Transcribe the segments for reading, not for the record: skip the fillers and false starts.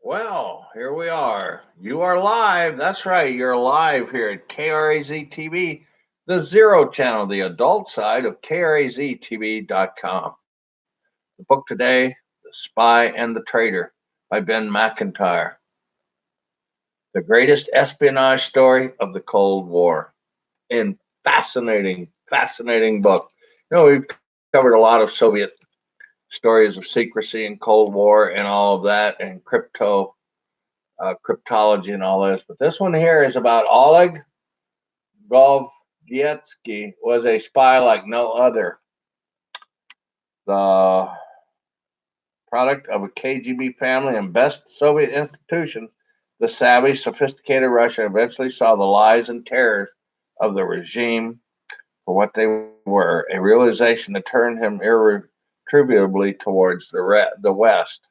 Well, here we are. You are live. That's right. You're live here at KRAZ TV, the Zero Channel, the adult side of KRAZTV.com. The book today, The Spy and the Traitor by Ben MacIntrye. The greatest espionage story of the Cold War. In fascinating book. We've covered a lot of Soviet stories of secrecy and Cold War and all of that and cryptology and all this. But this one here is about Oleg Gordievsky was a spy like no other. The product of a KGB family and best Soviet institutions, the savvy, sophisticated Russian eventually saw the lies and terrors of the regime for what they were, a realization that turned him irretrievably towards the West.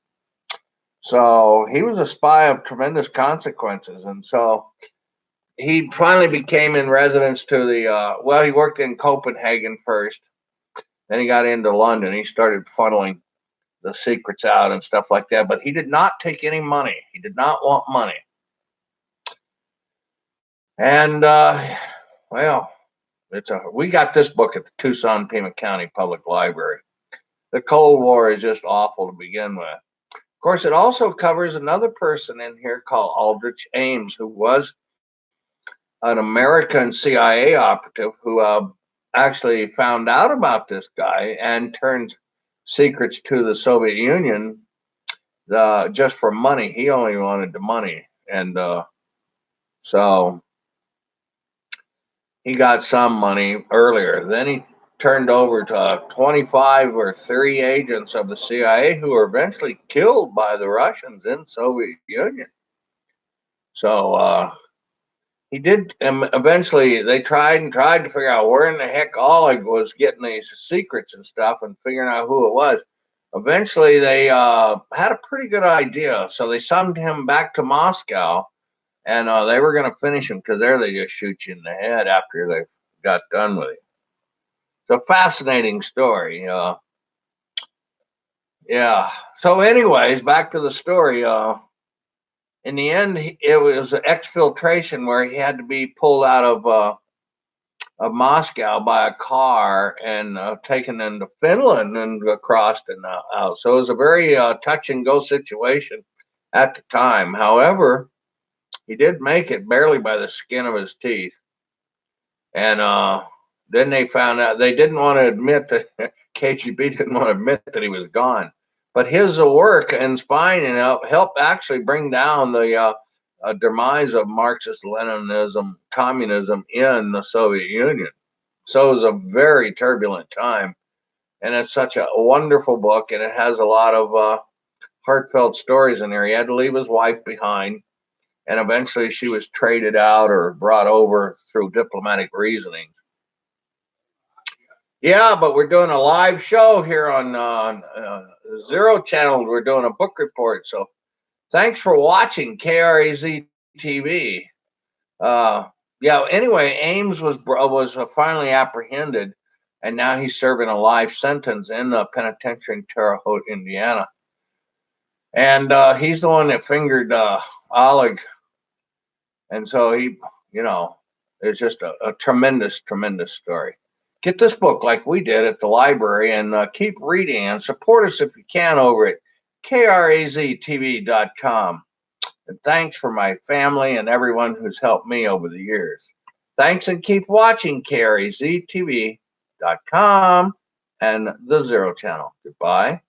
So he was a spy of tremendous consequences. And so he finally became in residence to the, he worked in Copenhagen first. Then he got into London. He started funneling the secrets out and stuff like that. But he did not take any money. He did not want money. And, we got this book at the Tucson, Pima County Public Library. The Cold War is just awful to begin with. Of course, it also covers another person in here called Aldrich Ames, who was an American CIA operative who actually found out about this guy and turned secrets to the Soviet Union just for money. He only wanted the money. And so he got some money earlier. Then he turned over to 25 or 30 agents of the CIA who were eventually killed by the Russians in Soviet Union. So he did. Eventually, they tried to figure out where in the heck Oleg was getting these secrets and stuff, and figuring out who it was. Eventually, they had a pretty good idea, so they summoned him back to Moscow, and they were going to finish him because there they just shoot you in the head after they got done with it. It's a fascinating story. Yeah. So, anyways, back to the story. In the end, it was an exfiltration where he had to be pulled out of Moscow by a car and taken into Finland and across and out. So it was a very touch and go situation at the time. However, he did make it barely by the skin of his teeth. And then they found out they didn't want to admit that KGB didn't want to admit that he was gone. But his work in spying helped actually bring down the demise of Marxist-Leninism, communism in the Soviet Union. So it was a very turbulent time. And it's such a wonderful book, and it has a lot of heartfelt stories in there. He had to leave his wife behind, and eventually she was traded out or brought over through diplomatic reasonings. Yeah, but we're doing a live show here on Zero Channel. We're doing a book report. So thanks for watching KRAZ TV. Anyway, Ames was finally apprehended, and now he's serving a life sentence in the penitentiary in Terre Haute, Indiana. And he's the one that fingered Oleg. And so it's just a tremendous story. Get this book like we did at the library and keep reading and support us if you can over at KRAZTV.com. And thanks for my family and everyone who's helped me over the years. Thanks, and keep watching KRAZTV.com and the Zero Channel. Goodbye.